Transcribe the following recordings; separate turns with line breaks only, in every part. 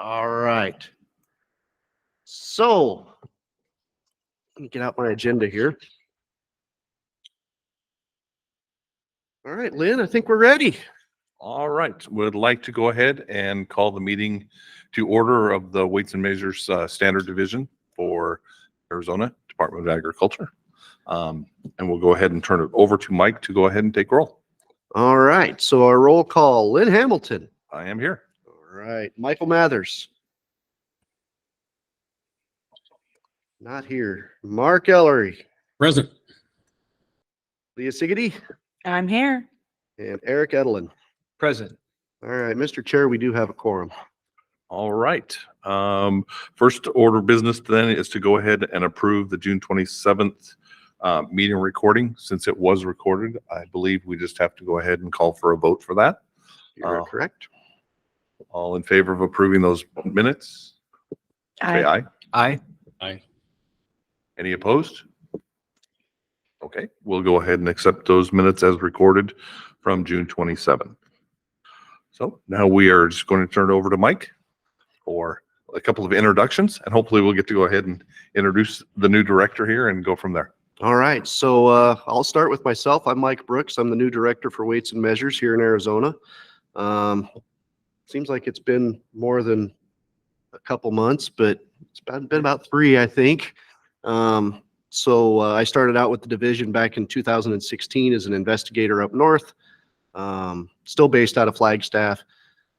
All right. So let me get out my agenda here. All right, Lynn, I think we're ready.
All right, would like to go ahead and call the meeting to order of the Weights and Measures Standard Division for Arizona Department of Agriculture. And we'll go ahead and turn it over to Mike to go ahead and take roll.
All right, so our roll call, Lynn Hamilton.
I am here.
All right, Michael Mathers. Not here. Mark Ellery.
Present.
Leah Siggety
I'm here.
and Eric Edelin.
Present.
All right, Mr. Chair, we do have a quorum.
All right. First order of business then is to go ahead and approve the June 27th meeting recording. Since it was recorded, I believe we just have to go ahead and call for a vote for that.
You're correct.
All in favor of approving those minutes? Say aye.
Aye. Aye.
Any opposed? Okay, we'll go ahead and accept those minutes as recorded from June 27th. So now we are just going to turn it over to Mike for a couple of introductions, and hopefully we'll get to go ahead and introduce the new director here and go from there.
All right, so I'll start with myself. I'm Mike Brooks. I'm the new director for Weights and Measures here in Arizona. Seems like it's been more than a couple months, but it's been about 3, I think. So I started out with the division back in 2016 as an investigator up north, still based out of Flagstaff.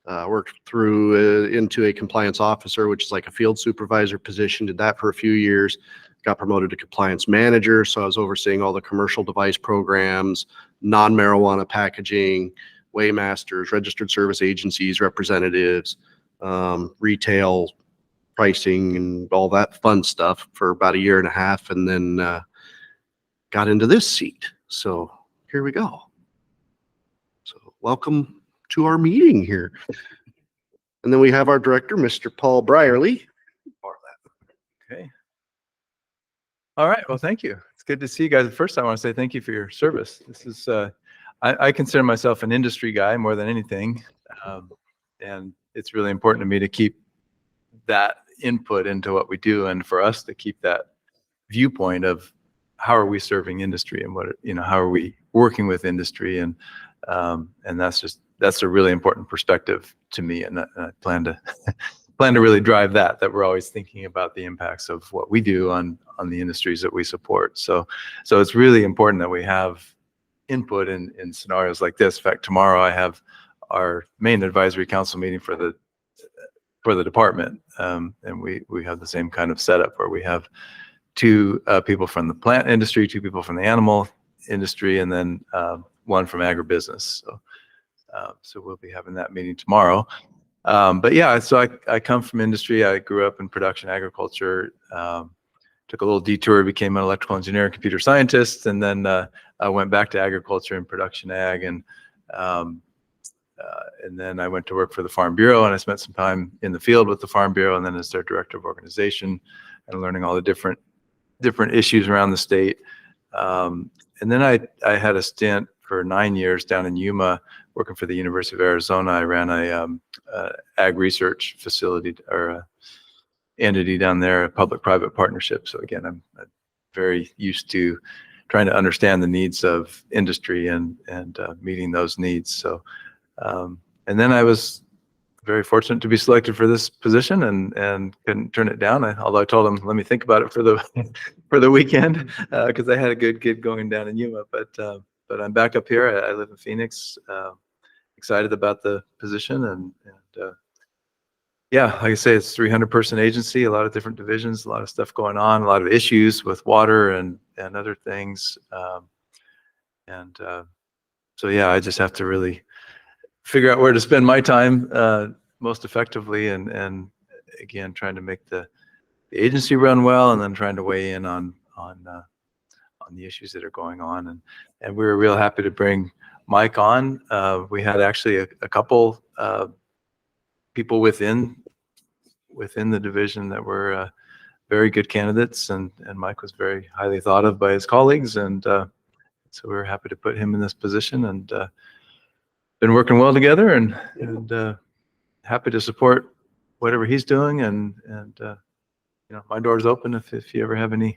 Worked through into a compliance officer, which is like a field supervisor position. Did that for a few years. Got promoted to compliance manager. So I was overseeing all the commercial device programs, non-marijuana packaging, weighmasters, registered service agencies, representatives, retail pricing and all that fun stuff for about 1.5 years, and then got into this seat. So here we go. So welcome to our meeting here. And then we have our director, Mr. Paul Brierly.
Okay. All right. Well, thank you. It's good to see you guys. First, I want to say thank you for your service. This is, I consider myself an industry guy more than anything. And it's really important to me to keep that input into what we do, and for us to keep that viewpoint of how are we serving industry and what, how are we working with industry, and that's a really important perspective to me, and I plan to really drive that we're always thinking about the impacts of what we do on the industries that we support. So it's really important that we have input in scenarios like this. In fact, tomorrow I have our main advisory council meeting for the department, and we have the same kind of setup where we have 2 people from the plant industry, 2 people from the animal industry, and then 1 from agribusiness. So we'll be having that meeting tomorrow. But yeah, so I come from industry. I grew up in production agriculture, took a little detour, became an electrical engineer, computer scientist, and then I went back to agriculture and production ag, and then I went to work for the Farm Bureau, and I spent some time in the field with the Farm Bureau, and then as their director of organization, and learning all the different issues around the state. And then I had a stint for 9 years down in Yuma, working for the University of Arizona. I ran a ag research facility or entity down there, a public-private partnership. So again, I'm very used to trying to understand the needs of industry and meeting those needs. So. And then I was very fortunate to be selected for this position, and couldn't turn it down. Although I told them, let me think about it for the weekend, because I had a good gig going down in Yuma. But I'm back up here. I live in Phoenix. Excited about the position, and yeah, like I say, it's 300-person agency, a lot of different divisions, a lot of stuff going on, a lot of issues with water and other things. So yeah, I just have to really figure out where to spend my time most effectively, and again, trying to make the agency run well, and then trying to weigh in on the issues that are going on. And we were real happy to bring Mike on. We had actually a couple people within the division that were very good candidates, and Mike was very highly thought of by his colleagues, and so we were happy to put him in this position, and been working well together, and happy to support whatever he's doing, and my door's open if you ever have any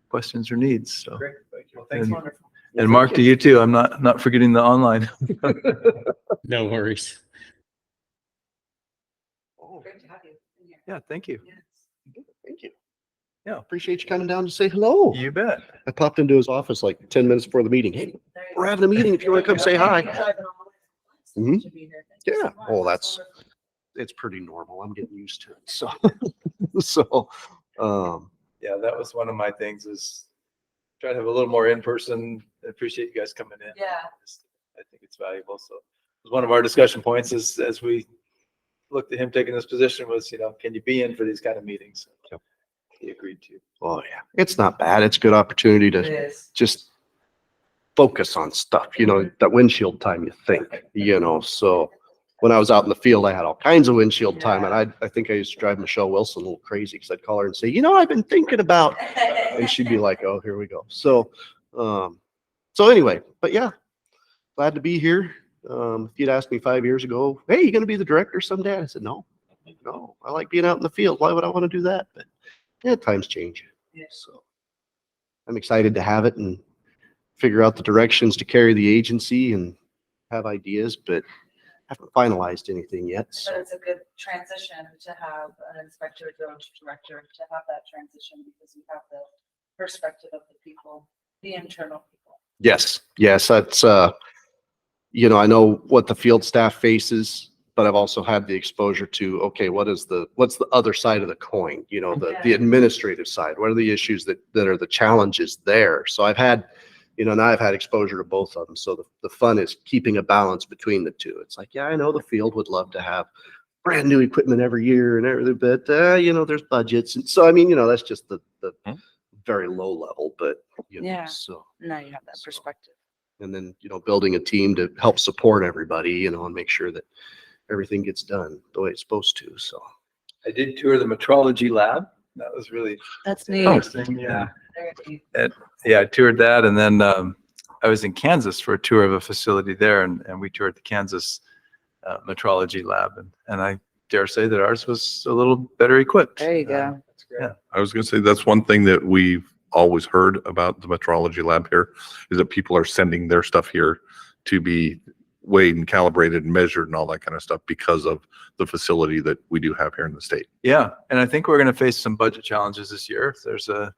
questions or needs. So,
Great, thank you.
and, and Mark, to you too. I'm not forgetting the online.
No worries.
Great to have you in here.
Yeah, thank you.
Thank you.
Yeah.
Appreciate you coming down to say hello.
You bet.
I popped into his office like 10 minutes before the meeting. Hey, we're having a meeting if you want to come say hi. Mhm. Yeah. Oh, it's pretty normal. I'm getting used to it. So,
Yeah, that was one of my things, is try to have a little more in person. I appreciate you guys coming in.
Yeah.
I think it's valuable. So it was one of our discussion points as we looked at him taking this position was, can you be in for these kind of meetings?
Yep.
He agreed to.
oh yeah, it's not bad. It's a good opportunity
It
to
is.
just focus on stuff, that windshield time you think, so when I was out in the field, I had all kinds of windshield time, and I think I used to drive Michelle Wilson a little crazy because I'd call her and say, I've been thinking about, and she'd be like, oh, here we go. So anyway, but yeah, glad to be here. If you'd asked me 5 years ago, hey, you going to be the director someday? I said, no, I like being out in the field. Why would I want to do that? But yeah, times change.
Yeah.
So I'm excited to have it and figure out the directions to carry the agency and have ideas, but haven't finalized anything yet.
But
So
it's a good transition to have an inspector go to director, to have that transition, because you have the perspective of the people, the internal people.
yes, that's, I know what the field staff faces, but I've also had the exposure to, okay, what's the other side of the coin? The administrative side. What are the issues that are the challenges there? So I've had, now I've had exposure to both of them. So the fun is keeping a balance between the two. It's like, yeah, I know the field would love to have brand new equipment every year and everything, but there's budgets. And so, that's just the very low level, but,
Yeah.
so.
Now you have that
So-
perspective.
And then, building a team to help support everybody, and make sure that everything gets done the way it's supposed to. So,
I did tour the metrology lab. That was really
That's neat.
interesting. Yeah.
Very neat.
Yeah, I toured that, and then I was in Kansas for a tour of a facility there, and we toured the Kansas metrology lab, and I dare say that ours was a little better equipped.
There you go.
That's great.
Yeah, I was going to say that's one thing that we've always heard about the metrology lab here is that people are sending their stuff here to be weighed and calibrated and measured and all that kind of stuff because of the facility that we do have here in the state.
Yeah, and I think we're going to face some budget challenges this year. There's a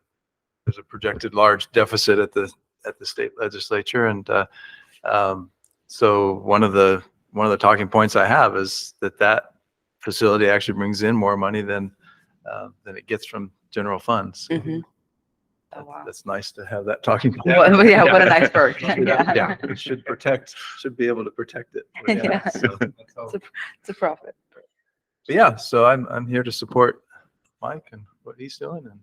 projected large deficit at the state legislature, and so one of the talking points I have is that facility actually brings in more money than it gets from general funds.
Mhm. Oh, wow.
That's nice to have that talking point.
Well, yeah, what a nice perk.
Yeah,
Yeah.
it should be able to protect it.
Yeah.
So,
It's a profit.
but yeah, so I'm here to support Mike and what he's doing, and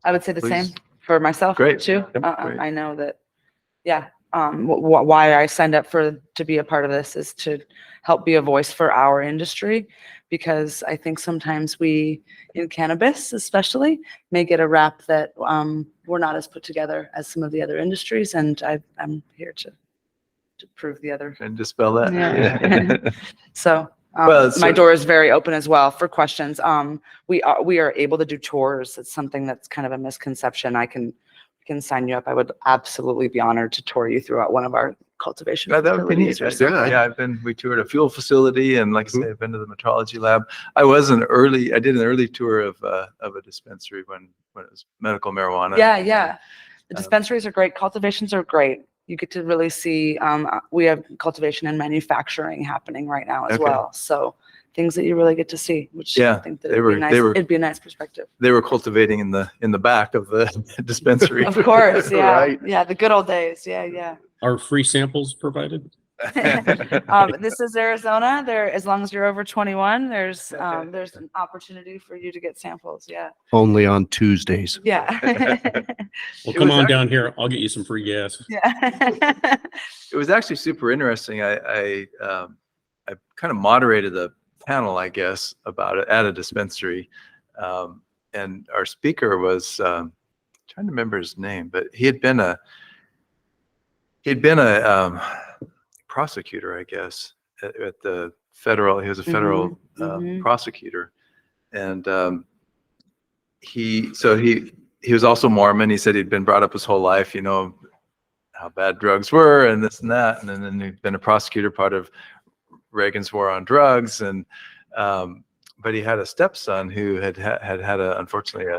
I would say the same
Please.
for myself
Great.
too.
Yep, great.
I know that, why I signed up to be a part of this is to help be a voice for our industry, because I think sometimes we, in cannabis especially, may get a rap that we're not as put together as some of the other industries, and I'm here to prove the other.
and dispel that.
Yeah. So
Well,
my
so-
door is very open as well for questions. We are able to do tours. It's something that's kind of a misconception. I can sign you up. I would absolutely be honored to tour you throughout one of our cultivation
Yeah, that would be neat.
facilities or
Yeah.
something.
We toured a fuel facility, and like I say, I've been to the metrology lab. I did an early tour of a dispensary when it was medical marijuana.
Yeah. The dispensaries are great. Cultivations are great. You get to really see, we have cultivation and manufacturing happening right now as
Okay.
well. So things that you really get to see, which
Yeah,
I think that
they were-
it'd be a nice perspective.
They were cultivating in the back of the dispensary.
Of course, yeah.
Right.
Yeah, the good old days. Yeah.
Are free samples provided?
This is Arizona. As long as you're over 21, there's an opportunity for you to get samples. Yeah.
only on Tuesdays.
Yeah.
Well,
It
come
was
on
act-
down here. I'll get you some free gas.
Yeah.
It was actually super interesting. I kind of moderated the panel, I guess, about it at a dispensary. And our speaker was, trying to remember his name, but he had been a prosecutor, I guess, at the he was a federal
mhm.
prosecutor. And he was also Mormon. He said he'd been brought up his whole life, you know, how bad drugs were and this and that. And then he'd been a prosecutor, part of Reagan's war on drugs. And but he had a stepson who had unfortunately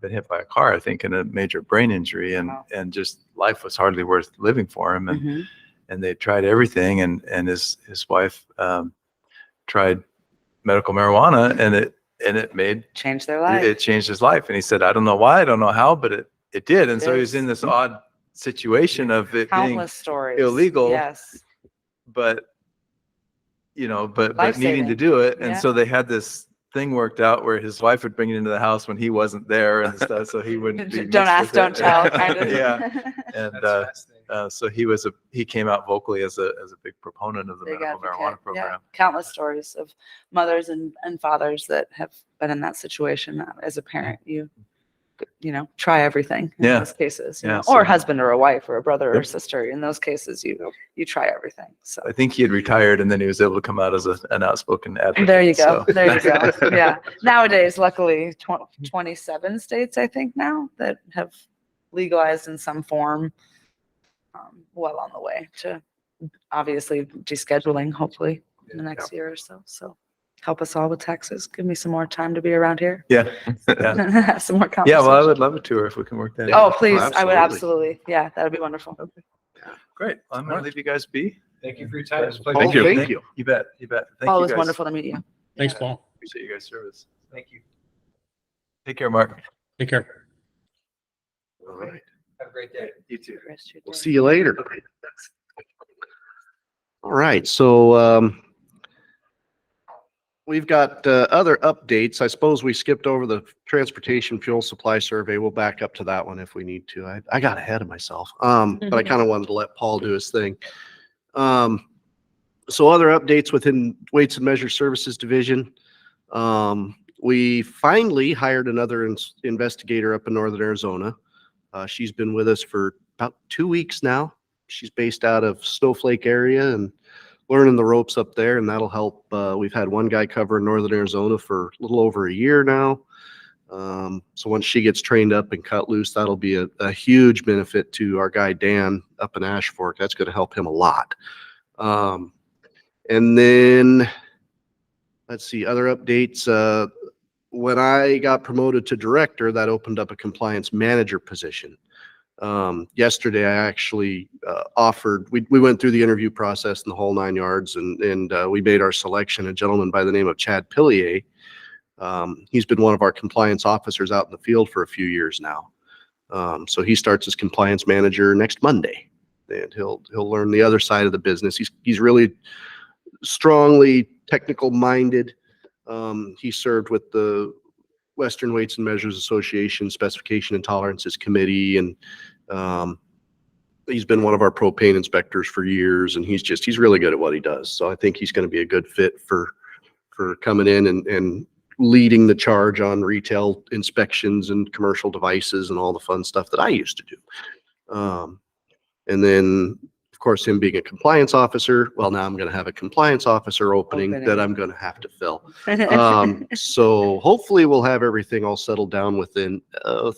been hit by a car, I think, and a major brain injury, and
Wow.
and just life was hardly worth living for him. And
Mhm.
and they tried everything, and his wife tried medical marijuana, and it
Change their life.
changed his life. And he said, I don't know why, I don't know how, but it did. And
It
so he was
is.
in this odd situation of it being
Countless stories.
illegal,
Yes.
but you know, but
Life-saving.
needing to do it. And
Yeah.
so they had this thing worked out where his wife would bring it into the house when he wasn't there and stuff, so he wouldn't be
Don't
mixed
ask,
with
don't
it.
tell, kind of.
Yeah. And so he came out vocally as a big proponent of the
Big
medical
advocate.
marijuana
Yeah.
program.
Countless stories of mothers and fathers that have been in that situation. As a parent, you know, try everything in
Yeah.
those cases, you
Yeah,
know,
so-
or a husband or a wife or a brother or
Yep.
a sister. In those cases, you try everything. So
I think he had retired, and then he was able to come out as an outspoken advocate.
there you go.
so.
There you go. Yeah. Nowadays, luckily, 27 states, I think now, that have legalized in some form. Well on the way to obviously descheduling, hopefully in the next year or so. So help us all with taxes. Give me some more time to be around here.
Yeah. Yeah.
Have some more
Yeah.
conversations.
Well, I would love a tour if we can work that
Oh,
out.
please. I would
absolutely.
absolutely. Yeah, that would be wonderful.
Great. Well, I'm going to leave you guys be.
Thank you for your time. It's a pleasure.
Thank
you.
Thank you.
You bet. You bet. Thank
Oh, it
you
was
guys.
wonderful to meet you.
Thanks,
Yeah.
Paul.
Appreciate you guys' service.
Thank you.
Take care, Mark.
Take care.
All right.
Have a great day.
You too.
Rest of your
We'll
day.
see you later. All right, so we've got other updates. I suppose we skipped over the transportation fuel supply survey. We'll back up to that one if we need to. I got ahead of myself, but I kind of wanted to let Paul do his thing. So other updates within Weights and Measure Services Division. We finally hired another investigator up in Northern Arizona. She's been with us for about 2 weeks now. She's based out of Snowflake area and learning the ropes up there, and that'll help. We've had one guy cover in Northern Arizona for a little over a year now. So once she gets trained up and cut loose, that'll be a huge benefit to our guy Dan up in Ash Fork. That's going to help him a lot. And then let's see, other updates. When I got promoted to director, that opened up a compliance manager position. Yesterday, I actually offered, we went through the interview process and the whole 9 yards, and we made our selection, a gentleman by the name of Chad Pillier. He's been one of our compliance officers out in the field for a few years now. So he starts as compliance manager next Monday, and he'll learn the other side of the business. He's really strongly technical minded. He served with the Western Weights and Measures Association Specification and Tolerances Committee, and he's been one of our propane inspectors for years, and he's really good at what he does. So I think he's going to be a good fit for coming in and leading the charge on retail inspections and commercial devices and all the fun stuff that I used to do. And then, of course, him being a compliance officer, well, now I'm going to have a compliance officer opening that I'm going to have to fill. So hopefully we'll have everything all settled down within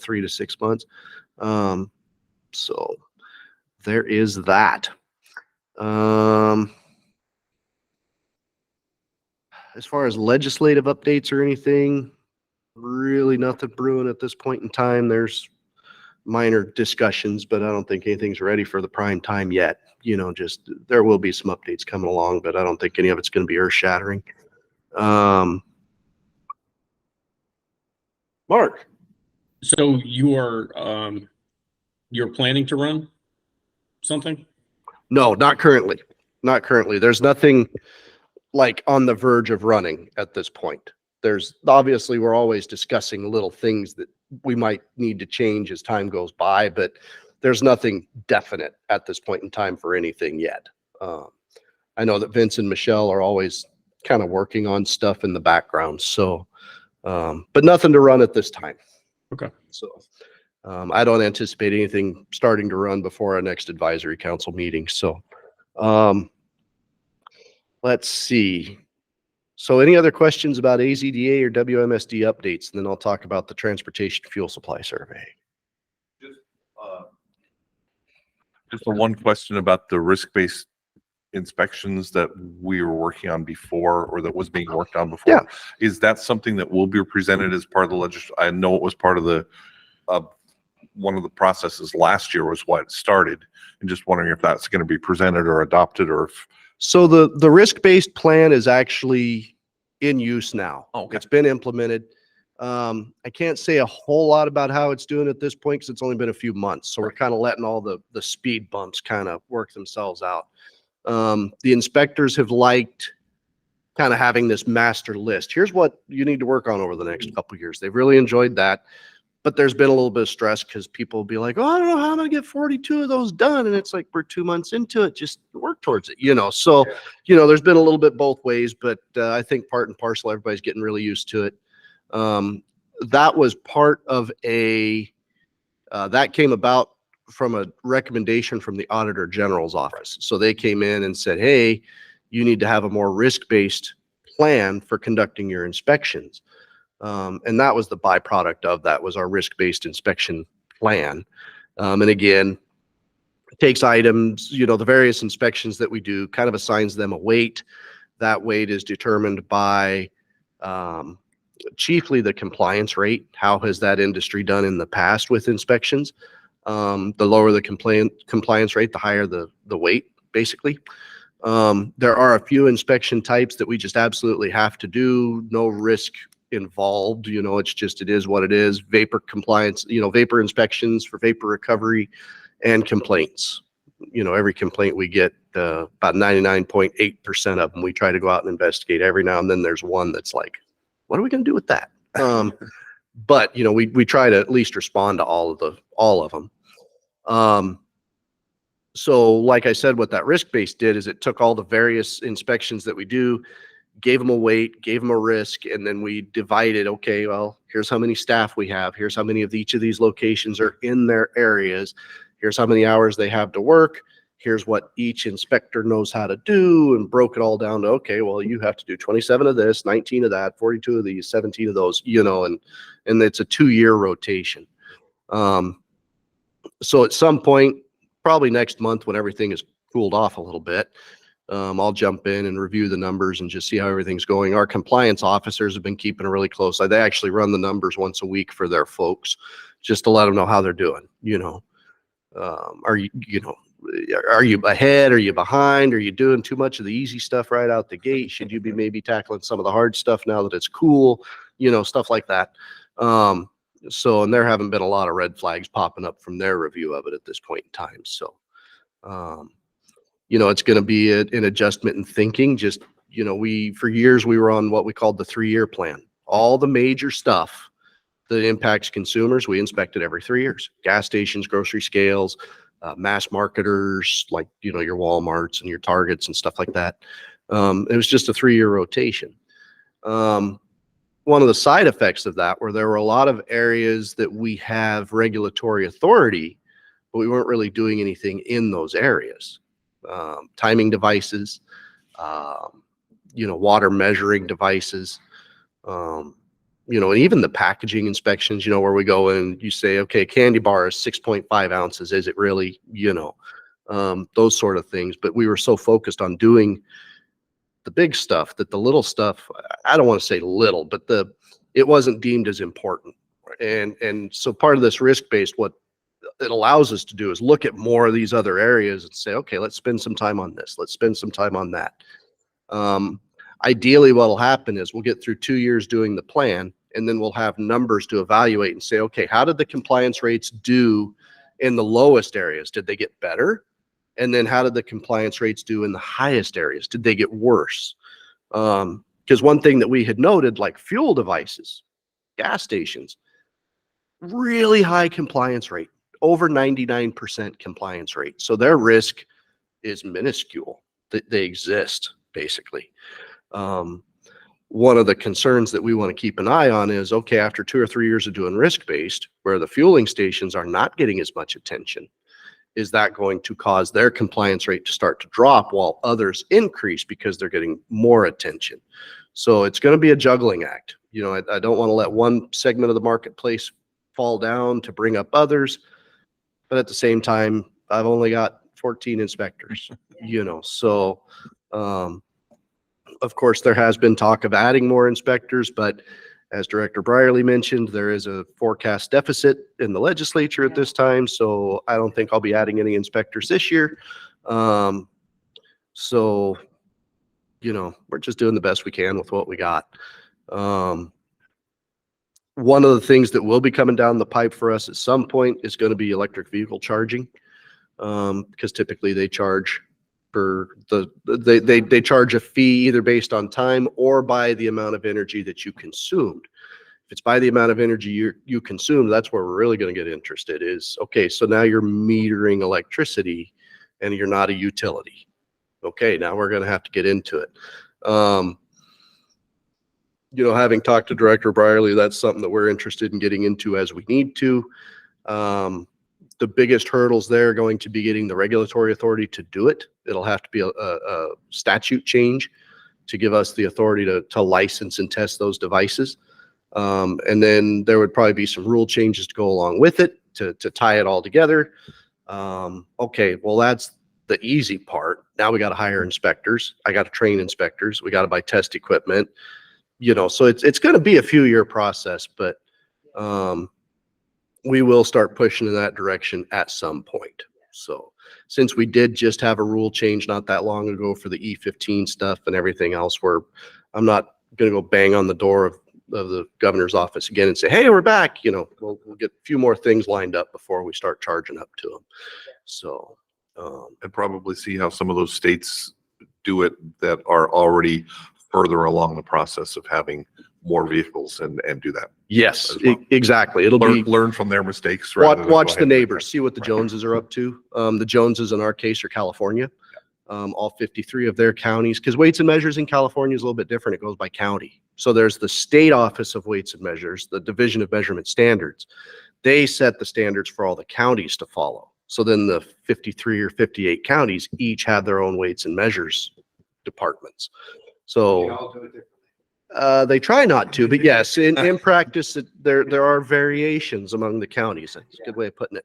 3 to 6 months. So there is that. As far as legislative updates or anything, really nothing brewing at this point in time. There's minor discussions, but I don't think anything's ready for the prime time yet. You know, just there will be some updates coming along, but I don't think any of it's going to be earth shattering. Mark.
So you're planning to run something?
No, not currently. Not currently. There's nothing like on the verge of running at this point. There's obviously, we're always discussing little things that we might need to change as time goes by, but there's nothing definite at this point in time for anything yet. I know that Vince and Michelle are always kind of working on stuff in the background. So, but nothing to run at this time.
Okay.
So, I don't anticipate anything starting to run before our next advisory council meeting. So, Let's see. So any other questions about AZDA or WMSD updates? And then I'll talk about the transportation fuel supply survey.
Just the one question about the risk-based inspections that we were working on before, or that was being worked on before.
Yeah.
Is that something that will be presented as part of the I know it was part of the, one of the processes last year was what started. And just wondering if that's going to be presented or adopted, or if.
So the risk-based plan is actually in use now.
Oh, okay.
It's been implemented. I can't say a whole lot about how it's doing at this point because it's only been a few months. So we're kind of letting all the speed bumps kind of work themselves out. The inspectors have liked kind of having this master list. Here's what you need to work on over the next couple of years. They've really enjoyed that. But there's been a little bit of stress because people will be like, oh, I don't know how I'm going to get 42 of those done. And it's like, we're 2 months into it, just work towards it, So, there's been a little bit both ways, but I think part and parcel, everybody's getting really used to it. That was part of that came about from a recommendation from the Auditor General's office. So they came in and said, hey, you need to have a more risk-based plan for conducting your inspections. And that was the byproduct of that was our risk-based inspection plan. And again, it takes items, the various inspections that we do, kind of assigns them a weight. That weight is determined by chiefly the compliance rate. How has that industry done in the past with inspections? The lower the compliance rate, the higher the weight, basically. There are a few inspection types that we just absolutely have to do, no risk involved. It's just, it is what it is. Vapor compliance, vapor inspections for vapor recovery and complaints. Every complaint we get, about 99.8% of them, we try to go out and investigate. Every now and then there's one that's like, what are we going to do with that? But we try to at least respond to all of them. So like I said, what that risk-based did is it took all the various inspections that we do, gave them a weight, gave them a risk, and then we divided, okay, well, here's how many staff we have. Here's how many of each of these locations are in their areas. Here's how many hours they have to work. Here's what each inspector knows how to do, and broke it all down to, okay, well, you have to do 27 of this, 19 of that, 42 of these, 17 of those, and it's a 2-year rotation. So at some point, probably next month when everything is cooled off a little bit, I'll jump in and review the numbers and just see how everything's going. Our compliance officers have been keeping a really close. They actually run the numbers once a week for their folks just to let them know how they're doing. Are you ahead? Are you behind? Are you doing too much of the easy stuff right out the gate? Should you be maybe tackling some of the hard stuff now that it's cool? Stuff like that. And there haven't been a lot of red flags popping up from their review of it at this point in time. So, it's going to be an adjustment in thinking. Just, for years we were on what we called the 3-year plan. All the major stuff that impacts consumers, we inspected every 3 years. Gas stations, grocery scales, mass marketers, like, your Walmarts and your Targets and stuff like that. It was just a 3-year rotation. One of the side effects of that were there were a lot of areas that we have regulatory authority, but we weren't really doing anything in those areas. Timing devices, water measuring devices, and even the packaging inspections, where we go and you say, okay, candy bar is 6.5 ounces. Is it really, those sort of things. But we were so focused on doing the big stuff that the little stuff, I don't want to say little, but it wasn't deemed as important. And so part of this risk-based, what it allows us to do is look at more of these other areas and say, okay, let's spend some time on this. Let's spend some time on that. Ideally, what will happen is we'll get through 2 years doing the plan, and then we'll have numbers to evaluate and say, okay, how did the compliance rates do in the lowest areas? Did they get better? And then how did the compliance rates do in the highest areas? Did they get worse? Because one thing that we had noted, like fuel devices, gas stations, really high compliance rate, over 99% compliance rate. So their risk is minuscule. They exist, basically. One of the concerns that we want to keep an eye on is, okay, after 2 or 3 years of doing risk-based, where the fueling stations are not getting as much attention, is that going to cause their compliance rate to start to drop while others increase because they're getting more attention? So it's going to be a juggling act. You know, I don't want to let one segment of the marketplace fall down to bring up others. But at the same time, I've only got 14 inspectors, you know, so, of course, there has been talk of adding more inspectors, but as Director Brierly mentioned, there is a forecast deficit in the legislature at this time, so I don't think I'll be adding any inspectors this year. So, you know, we're just doing the best we can with what we got. One of the things that will be coming down the pipe for us at some point is going to be electric vehicle charging, because typically they charge for they charge a fee either based on time or by the amount of energy that you consumed. If it's by the amount of energy you consume, that's where we're really going to get interested is, okay, so now you're metering electricity and you're not a utility. Okay, now we're going to have to get into it. You know, having talked to Director Brierly, that's something that we're interested in getting into as we need to. The biggest hurdles there are going to be getting the regulatory authority to do it. It'll have to be a statute change to give us the authority to license and test those devices. And then there would probably be some rule changes to go along with it to tie it all together. Okay, well, that's the easy part. Now we got to hire inspectors. I got to train inspectors. We got to buy test equipment. You know, so it's going to be a few year process, but we will start pushing in that direction at some point. So since we did just have a rule change not that long ago for the E15 stuff and everything else, where I'm not going to go bang on the door of the governor's office again and say, hey, we're back. You know, we'll get a few more things lined up before we start charging up to them. So
And probably see how some of those states do it that are already further along the process of having more vehicles and do that.
yes,
As well.
exactly. It'll be
Learn from their mistakes. rather than
watch
go
the
ahead and-
neighbors, see what the
Right.
Joneses are up to. The Joneses in our case are California. All 53 of their counties, because weights and measures in California is a little bit different. It goes by county. So there's the state office of weights and measures, the Division of Measurement Standards. They set the standards for all the counties to follow. So then the 53 or 58 counties each have their own weights and measures departments. So they try not to, but yes, in practice, there are variations among the counties. That's a good way of putting it.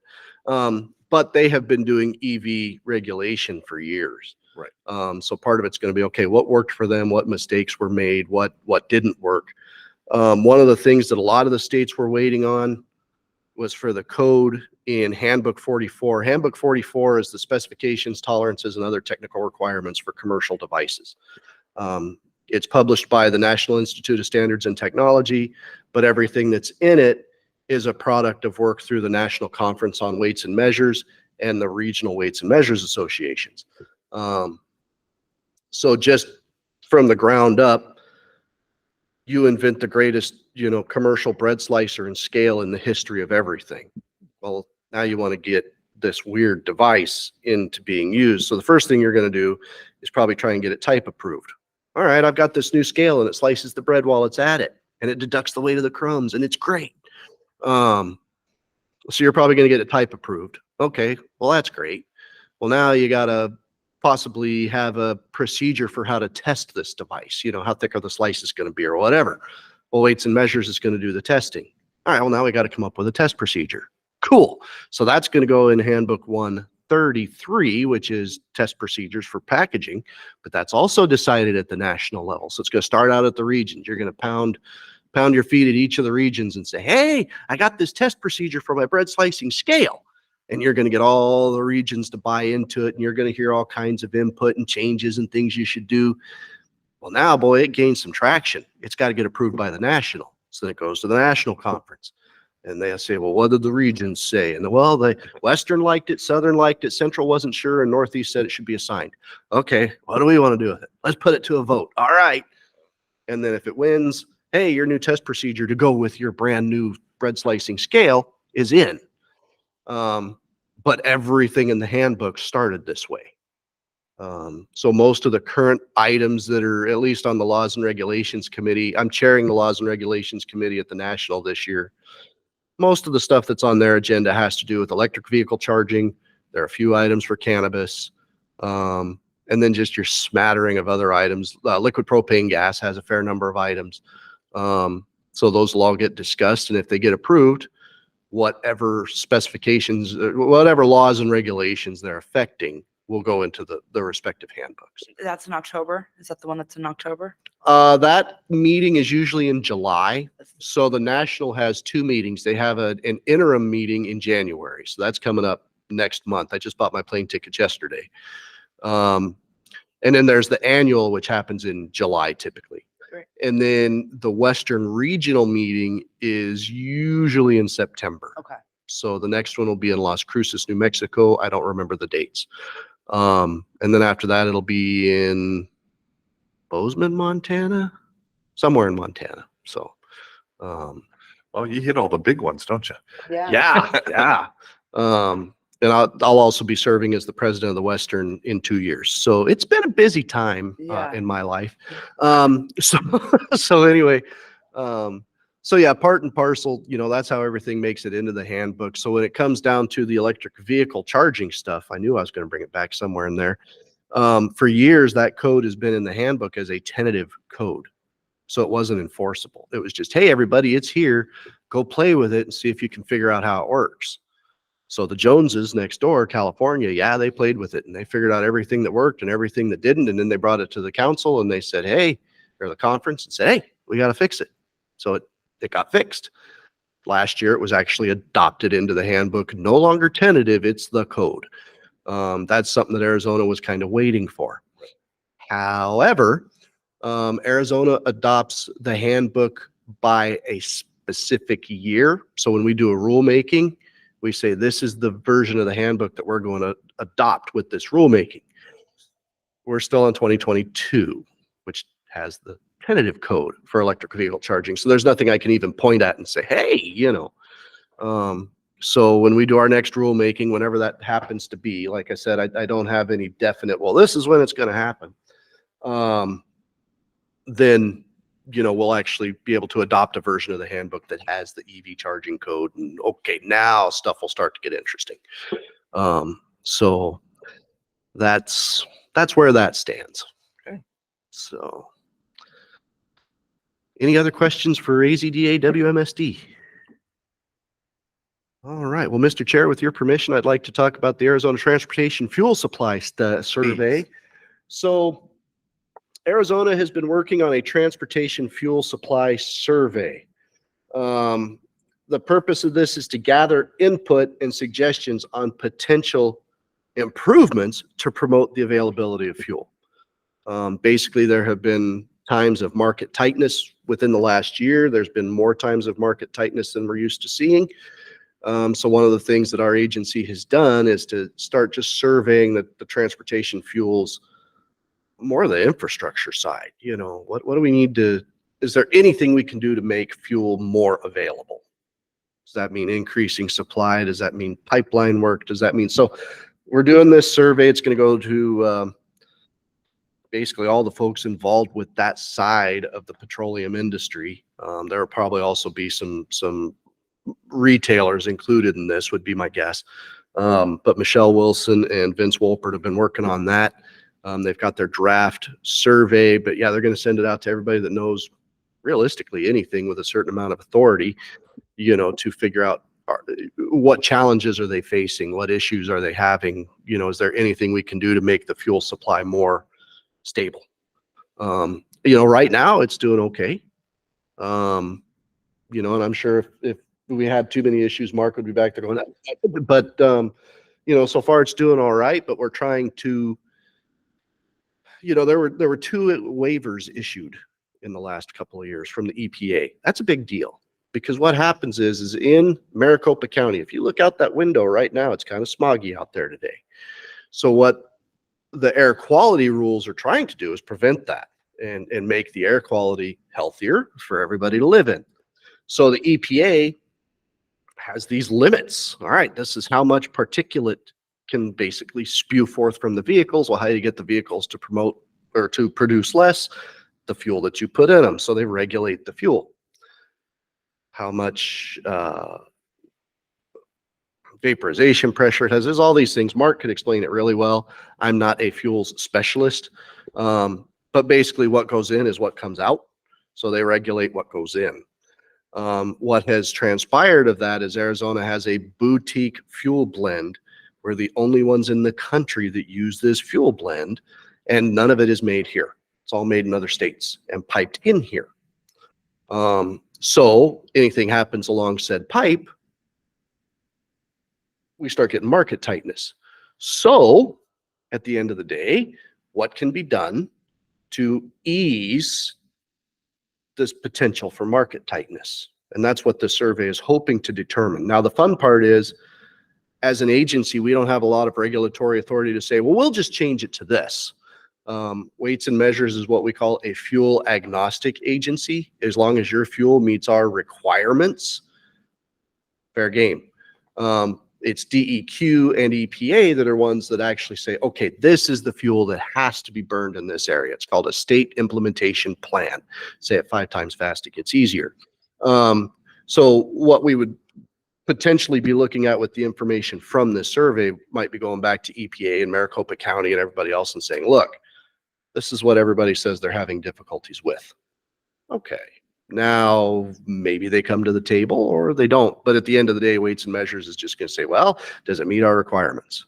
But they have been doing EV regulation for years.
Right.
So part of it's going to be, okay, what worked for them, what mistakes were made, what didn't work. One of the things that a lot of the states were waiting on was for the code in Handbook 44. Handbook 44 is the specifications, tolerances, and other technical requirements for commercial devices. It's published by the National Institute of Standards and Technology, but everything that's in it is a product of work through the National Conference on Weights and Measures and the Regional Weights and Measures Associations. So just from the ground up, you invent the greatest, you know, commercial bread slicer and scale in the history of everything. Well, now you want to get this weird device into being used. So the first thing you're going to do is probably try and get it type approved. All right, I've got this new scale and it slices the bread while it's at it and it deducts the weight of the crumbs and it's great. So you're probably going to get it type approved. Okay, well, that's great. Well, now you got to possibly have a procedure for how to test this device. You know, how thick are the slices going to be or whatever. Well, weights and measures is going to do the testing. All right, well, now we got to come up with a test procedure. Cool. So that's going to go in Handbook 133, which is test procedures for packaging, but that's also decided at the national level. So it's going to start out at the regions. You're going to pound your feet at each of the regions and say, hey, I got this test procedure for my bread slicing scale. And you're going to get all the regions to buy into it. And you're going to hear all kinds of input and changes and things you should do. Well, now, boy, it gains some traction. It's got to get approved by the national. So then it goes to the national conference. And they say, well, what did the regions say? And well, the Western liked it, Southern liked it, Central wasn't sure, and Northeast said it should be assigned. Okay, what do we want to do with it? Let's put it to a vote. All right. And then if it wins, hey, your new test procedure to go with your brand new bread slicing scale is in. But everything in the handbook started this way. So most of the current items that are at least on the Laws and Regulations Committee, I'm chairing the Laws and Regulations Committee at the National this year. Most of the stuff that's on their agenda has to do with electric vehicle charging, There are a few items for cannabis. And then just your smattering of other items. Liquid propane gas has a fair number of items. So those will all get discussed. And if they get approved, whatever specifications, whatever laws and regulations they're affecting will go into the respective handbooks.
That's in October. Is that the one that's in October?
That meeting is usually in July. So the national has two meetings. They have an interim meeting in January. So that's coming up next month. I just bought my plane tickets yesterday. And then there's the annual, which happens in July typically.
Great.
And then the Western Regional meeting is usually in September.
Okay.
So the next one will be in Las Cruces, New Mexico. I don't remember the dates. And then after that, it'll be in Bozeman, Montana, somewhere in Montana. So,
Well, you hit all the big ones, don't you?
yeah, yeah. And I'll also be serving as the president of the Western in 2 years. So it's been a busy time
Yeah.
in my life. So anyway, so yeah, part and parcel, that's how everything makes it into the handbook. So when it comes down to the electric vehicle charging stuff, I knew I was going to bring it back somewhere in there. For years, that code has been in the handbook as a tentative code. So it wasn't enforceable. It was just, hey, everybody, it's here. Go play with it and see if you can figure out how it works. So the Joneses next door, California, yeah, they played with it and they figured out everything that worked and everything that didn't. And then they brought it to the council and they said, hey, or the conference and said, hey, we got to fix it. So it got fixed. Last year, it was actually adopted into the handbook. No longer tentative, it's the code. That's something that Arizona was kind of waiting for. However, Arizona adopts the handbook by a specific year. So when we do a rulemaking, we say this is the version of the handbook that we're going to adopt with this rulemaking. We're still in 2022, which has the tentative code for electric vehicle charging. So there's nothing I can even point at and say, hey, so when we do our next rulemaking, whenever that happens to be, like I said, I don't have any definite, well, this is when it's going to happen. Then, we'll actually be able to adopt a version of the handbook that has the EV charging code. And okay, now stuff will start to get interesting. So that's where that stands.
Okay.
So any other questions for AZDA WMSD? All right. Well, Mr. Chair, with your permission, I'd like to talk about the Arizona Transportation Fuel Supply Survey. So Arizona has been working on a transportation fuel supply survey. The purpose of this is to gather input and suggestions on potential improvements to promote the availability of fuel. Basically, there have been times of market tightness within the last year. There's been more times of market tightness than we're used to seeing. So one of the things that our agency has done is to start just surveying the transportation fuels, more of the infrastructure side. What do we need is there anything we can do to make fuel more available? Does that mean increasing supply? Does that mean pipeline work? Does that mean, so we're doing this survey. It's going to go to basically all the folks involved with that side of the petroleum industry. There will probably also be some retailers included in this, would be my guess. But Michelle Wilson and Vince Wolpert have been working on that. They've got their draft survey, but yeah, they're going to send it out to everybody that knows realistically anything with a certain amount of authority, to figure out what challenges are they facing, what issues are they having, is there anything we can do to make the fuel supply more stable? Right now it's doing okay. And I'm sure if we had too many issues, Mark would be back there going, but so far it's doing all right, but we're trying to, there were 2 waivers issued in the last couple of years from the EPA. That's a big deal because what happens is in Maricopa County, if you look out that window right now, it's kind of smoggy out there today. So what the air quality rules are trying to do is prevent that and make the air quality healthier for everybody to live in. So the EPA has these limits. All right, this is how much particulate can basically spew forth from the vehicles. Well, how do you get the vehicles to promote or to produce less? The fuel that you put in them. So they regulate the fuel. How much vaporization pressure it has. There's all these things. Mark could explain it really well. I'm not a fuels specialist. But basically what goes in is what comes out. So they regulate what goes in. What has transpired of that is Arizona has a boutique fuel blend. We're the only ones in the country that use this fuel blend, and none of it is made here. It's all made in other states and piped in here. So anything happens along said pipe, we start getting market tightness. So at the end of the day, what can be done to ease this potential for market tightness? And that's what the survey is hoping to determine. Now, the fun part is, as an agency, we don't have a lot of regulatory authority to say, well, we'll just change it to this. Weights and Measures is what we call a fuel agnostic agency. As long as your fuel meets our requirements, fair game. It's DEQ and EPA that are ones that actually say, okay, this is the fuel that has to be burned in this area. It's called a state implementation plan. Say it 5 times fast, it gets easier. So what we would potentially be looking at with the information from this survey might be going back to EPA and Maricopa County and everybody else and saying, look, this is what everybody says they're having difficulties with. Okay. Now, maybe they come to the table or they don't. But at the end of the day, Weights and Measures is just going to say, well, does it meet our requirements?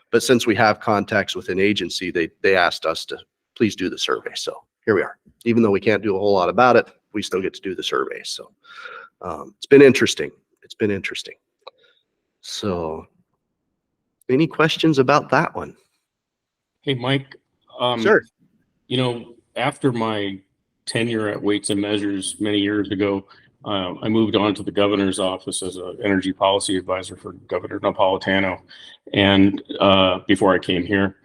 But since we have contacts with an agency, they asked us to please do the survey. So here we are. Even though we can't do a whole lot about it, we still get to do the survey. So it's been interesting. It's been interesting. So any questions about that one?
Hey, Mike.
Sure.
You know, after my tenure at Weights and Measures many years ago, I moved on to the governor's office as an energy policy advisor for Governor Napolitano. And before I came here,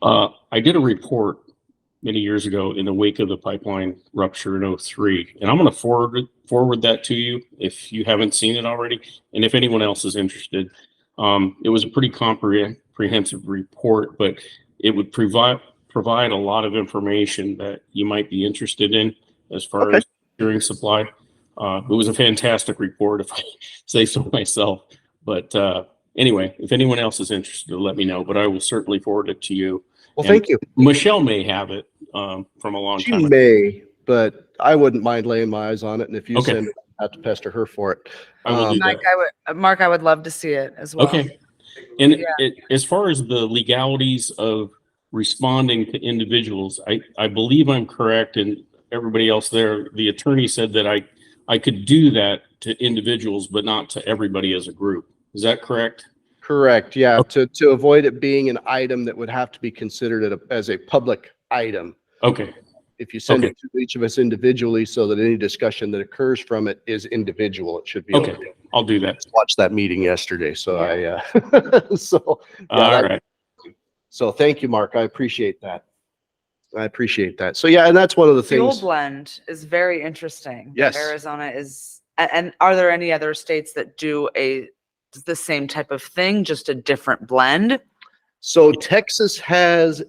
I did a report many years ago in the wake of the pipeline rupture in 2003. And I'm going to forward that to you if you haven't seen it already. And if anyone else is interested, it was a pretty comprehensive report, but it would provide a lot of information that you might be interested in as far as securing supply. It was a fantastic report, if I say so myself. But anyway, if anyone else is interested, let me know. But I will certainly forward it to you.
Well,
And
thank you.
Michelle may have it from a long
She
time ago.
may, but I wouldn't mind laying my eyes on it. And if you
Okay.
send it, I have to pester her for it.
I will do
Mike,
that.
Mark, I would love to see it as well.
Okay. And
Yeah.
as far as the legalities of responding to individuals, I believe I'm correct, and everybody else there, the attorney said that I could do that to individuals, but not to everybody as a group. Is that correct?
Correct. Yeah. To avoid it being an item that would have to be considered as a public item.
Okay.
If you send
Okay.
it to each of us individually so that any discussion that occurs from it is individual, it should be.
Okay. I'll do that.
Watched that meeting yesterday. So so yeah,
All right.
So thank you, Mark. I appreciate that. I appreciate that. So yeah, and that's one of the
Fuel
things.
blend is very interesting.
Yes.
Arizona is, and are there any other states that do the same type of thing, just a different blend?
So Texas has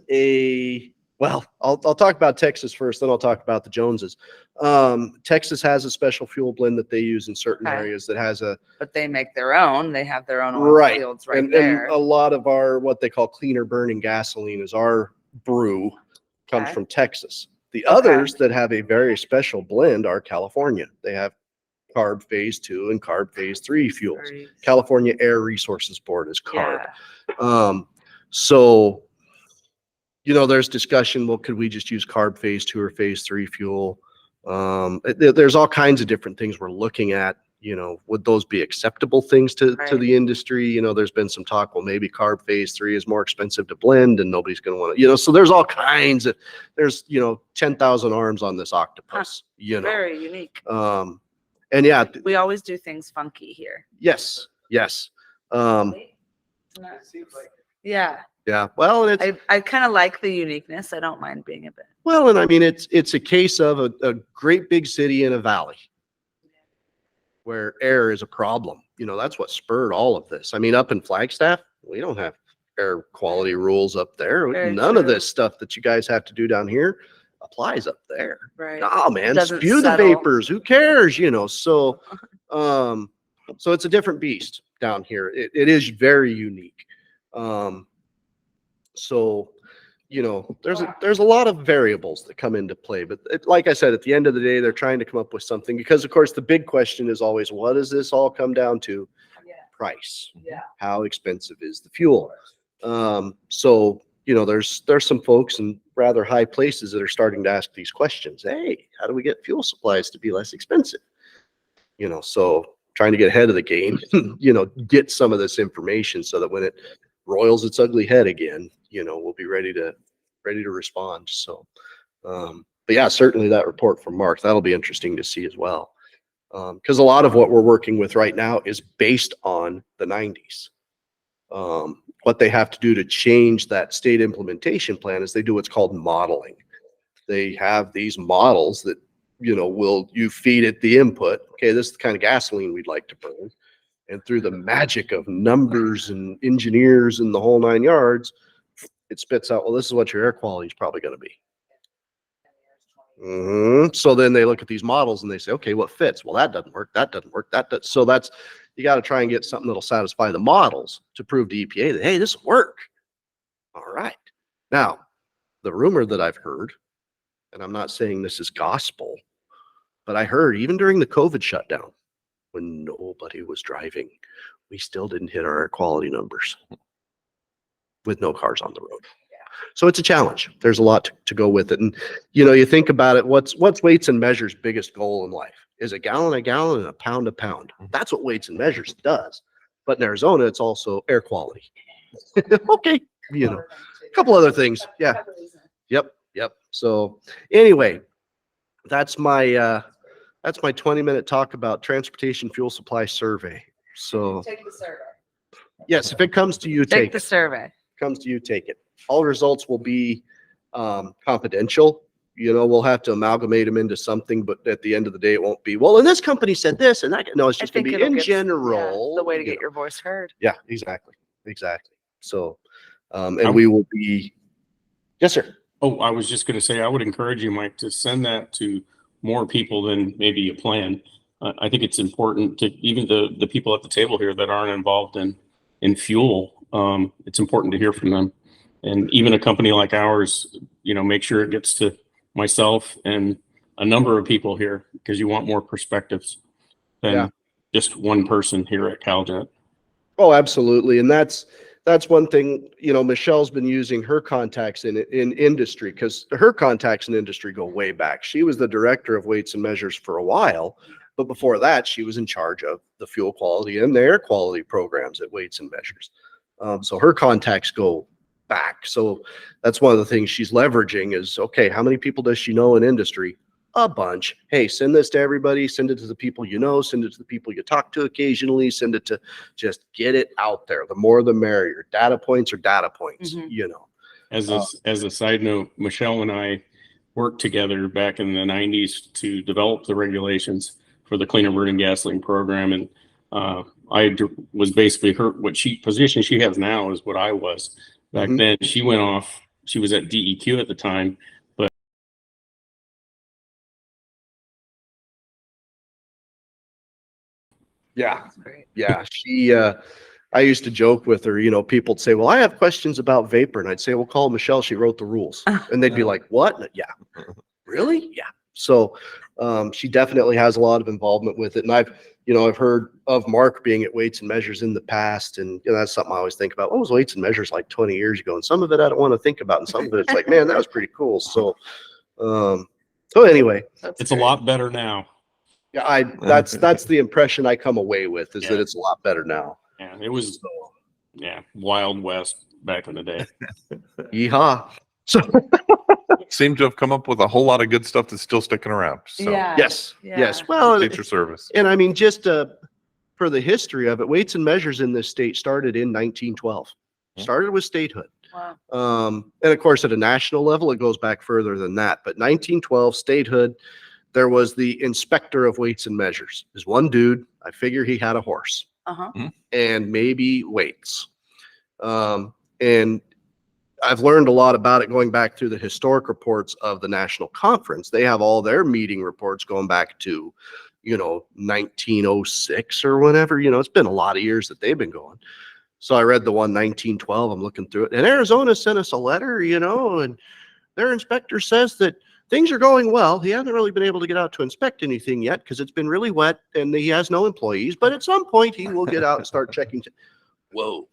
well, I'll talk about Texas first, then I'll talk about the Joneses. Texas has a special fuel blend that they use in certain
Okay.
areas that has
But they make their own. They have their own oil
Right.
fields right
and
there.
a lot of our, what they call cleaner burning gasoline is our brew comes
Okay.
from Texas. The
Okay.
others that have a very special blend are California. They have CARB phase 2 and CARB phase 3 fuels.
Very-
California Air Resources Board is CARB.
Yeah.
So, there's discussion, well, could we just use CARB phase 2 or phase 3 fuel? There's all kinds of different things we're looking at. Would those be acceptable things to
Right.
the industry? There's been some talk, well, maybe CARB phase 3 is more expensive to blend and nobody's going to want to, so there's all kinds of, there's, 10,000 arms on this octopus,
Very unique.
and yeah,
We always do things funky here.
yes.
Yeah.
Yeah. Well, and it's,
I kind of like the uniqueness. I don't mind being a bit.
well, and I mean, it's a case of a great big city in a valley where air is a problem. That's what spurred all of this. I mean, up in Flagstaff, we don't have air quality rules up there.
Very
None of
true.
this stuff that you guys have to do down here applies up there.
Right.
Oh man,
doesn't
spew the
settle.
vapors. Who cares? So it's a different beast. down here. It is very unique. So, you know, there's a lot of variables that come into play, but like I said, at the end of the day, they're trying to come up with something because of course the big question is always, what does this all come down to? Price.
Yeah.
How expensive is the fuel? So, you know, there's some folks in rather high places that are starting to ask these questions. Hey, how do we get fuel supplies to be less expensive? You know, so trying to get ahead of the game, you know, get some of this information so that when it roils its ugly head again, you know, we'll be ready to respond. So, but yeah, certainly that report from Mark, that'll be interesting to see as well. Because a lot of what we're working with right now is based on the 90s. What they have to do to change that state implementation plan is they do what's called modeling. They have these models that, you know, you feed it the input. Okay, this is the kind of gasoline we'd like to burn. And through the magic of numbers and engineers and the whole 9 yards, it spits out, well, this is what your air quality is probably going to be. So then they look at these models and they say, okay, what fits? Well, that doesn't work. That doesn't work. That does. So you got to try and get something that'll satisfy the models to prove to EPA that, hey, this will work. All right. Now, the rumor that I've heard, and I'm not saying this is gospel, but I heard even during the COVID shutdown, when nobody was driving, we still didn't hit our air quality numbers with no cars on the road. So it's a challenge. There's a lot to go with it. And, you know, you think about it, what's Weights and Measures' biggest goal in life? Is a gallon and a pound a pound. That's what Weights and Measures does. But in Arizona, it's also air quality. Okay. You know, a couple other things. Yeah. Yep. So anyway, that's my 20-minute talk about transportation fuel supply survey. So
Take the survey.
yes, if it comes to you,
Take the survey.
comes to you, take it. All results will be confidential. You know, we'll have to amalgamate them into something, but at the end of the day, it won't be, well, and this company said this and that. No, it's just going to be in general.
The way to
you
get
know.
your voice heard.
Yeah, exactly. So, and we will be, yes, sir.
Oh, I was just going to say, I would encourage you, Mike, to send that to more people than maybe you plan. I think it's important to even the people at the table here that aren't involved in fuel. It's important to hear from them. And even a company like ours, you know, make sure it gets to myself and a number of people here because you want more perspectives than just one person here at CalGet.
Oh, absolutely. And that's one thing, you know, Michelle's been using her contacts in industry because her contacts in industry go way back. She was the director of Weights and Measures for a while, but before that, she was in charge of the fuel quality and the air quality programs at Weights and Measures. So her contacts go back. So that's one of the things she's leveraging is, okay, how many people does she know in industry? A bunch. Hey, send this to everybody, send it to the people you know, send it to the people you talk to occasionally, send it to, just get it out there. The more the merrier. Data points are data points, you know.
As a side note, Michelle and I worked together back in the 90s to develop the regulations for the cleaner burning gasoline program. And I was basically position she has now is what I was. Back then, she went off, she was at DEQ at the time, but
Yeah. I used to joke with her, you know, people would say, well, I have questions about vapor. And I'd say, well, call Michelle. She wrote the rules. And they'd be like, what? Yeah. Really? Yeah. So she definitely has a lot of involvement with it. And I've heard of Mark being at Weights and Measures in the past. And you know, that's something I always think about. What was Weights and Measures like 20 years ago? And some of it I don't want to think about. And some of it it's like, man, that was pretty cool. So anyway.
it's a lot better now.
Yeah, that's the impression I come away with is that it's a lot better now.
Yeah, it was Wild West back in the day.
Yeehaw. So
Seem to have come up with a whole lot of good stuff that's still sticking around. So
yes. Well,
state your service.
and I mean, just for the history of it, Weights and Measures in this state started in 1912. Started with statehood.
Wow.
And of course, at a national level, it goes back further than that. But 1912 statehood, there was the inspector of Weights and Measures. There's one dude. I figure he had a horse and maybe weights. And I've learned a lot about it going back through the historic reports of the national conference. They have all their meeting reports going back to, 1906 or whatever. It's been a lot of years that they've been going. So I read the one 1912. I'm looking through it, and Arizona sent us a letter, and their inspector says that things are going well. He hasn't really been able to get out to inspect anything yet because it's been really wet and he has no employees. But at some point, he will get out and start checking. Whoa,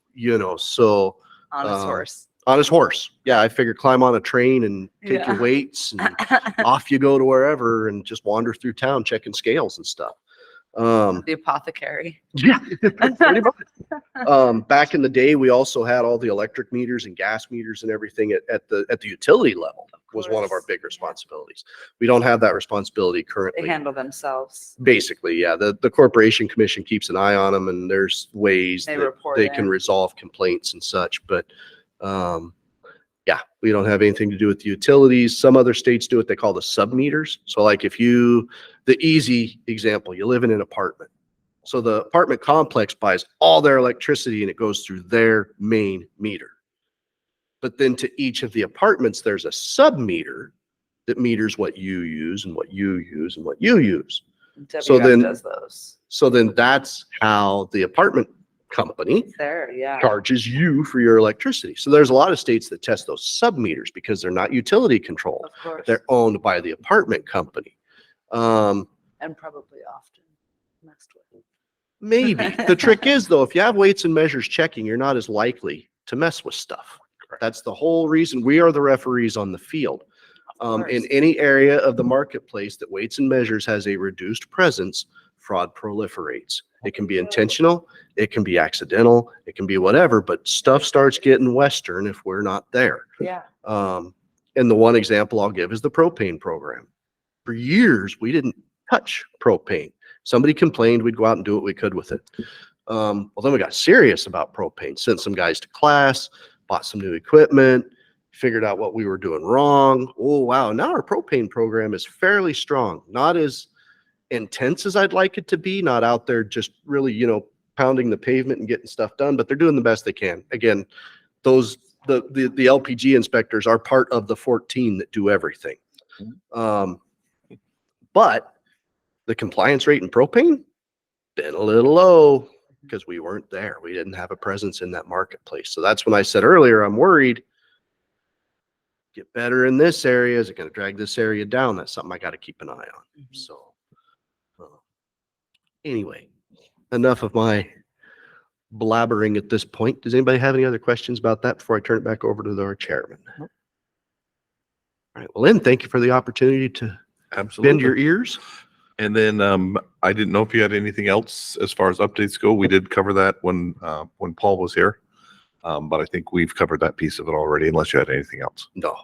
so
On his horse.
on his horse. Yeah, I figured climb on a train and take your
Yeah.
weights and off you go to wherever and just wander through town checking scales and stuff.
The apothecary.
Yeah, pretty much. Back in the day, we also had all the electric meters and gas meters and everything at the utility level was one of our
course.
big responsibilities. We don't have that responsibility
They
currently.
handle themselves.
Basically, yeah, the corporation commission keeps an eye on them, and there's ways
They
that
report
they can
in.
resolve complaints and such. But yeah, we don't have anything to do with the utilities. Some other states do what they call the sub meters. So like the easy example, you live in an apartment. So the apartment complex buys all their electricity and it goes through their main meter. But then to each of the apartments, there's a sub meter that meters what you use and what you use and what you use. So
WM
then-
does those.
So then that's how the apartment company
It's there, yeah.
charges you for your electricity. So there's a lot of states that test those sub meters because they're not utility controlled.
Of course.
They're owned by the apartment company.
And probably often messed with.
Maybe. The trick is though, if you have weights and measures checking, you're not as likely to mess with stuff. That's the whole reason we are the referees on the field.
Of
In
course.
any area of the marketplace that weights and measures has a reduced presence, fraud proliferates. It can be intentional, it can be accidental, it can be whatever, but stuff starts getting Western if we're not there.
Yeah.
And the one example I'll give is the propane program. For years, we didn't touch propane. Somebody complained, we'd go out and do what we could with it. Well, then we got serious about propane, sent some guys to class, bought some new equipment, figured out what we were doing wrong. Oh, wow. Now our propane program is fairly strong, not as intense as I'd like it to be, not out there just really, pounding the pavement and getting stuff done, but they're doing the best they can. Again, the LPG inspectors are part of the 14 that do everything. But the compliance rate in propane been a little low because we weren't there. We didn't have a presence in that marketplace. So that's when I said earlier, I'm worried. Get better in this area. Is it going to drag this area down? That's something I got to keep an eye on. So anyway, enough of my blabbering at this point. Does anybody have any other questions about that before I turn it back over to our chairman? All right. Well, Lynn, thank you for the opportunity to bend your
Absolutely.
ears.
And then I didn't know if you had anything else as far as updates go. We did cover that when Paul was here. But I think we've covered that piece of it already, unless you had anything else.
No,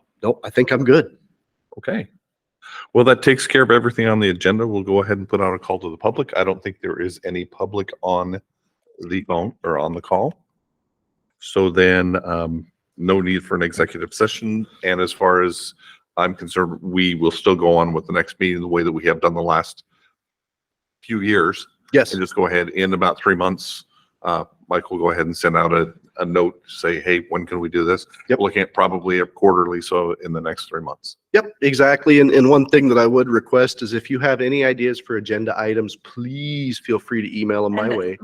I think I'm good.
Okay. Well, that takes care of everything on the agenda. We'll go ahead and put out a call to the public. I don't think there is any public on the phone or on the call. So then no need for an executive session. And as far as I'm concerned, we will still go on with the next meeting the way that we have done the last few years.
Yes.
And just go ahead in about 3 months. Mike will go ahead and send out a note to say, hey, when can we do this?
Yep.
Looking at probably quarterly, so in the next 3 months.
Yep, exactly. And one thing that I would request is if you have any ideas for agenda items, please feel free to email them my
And
way.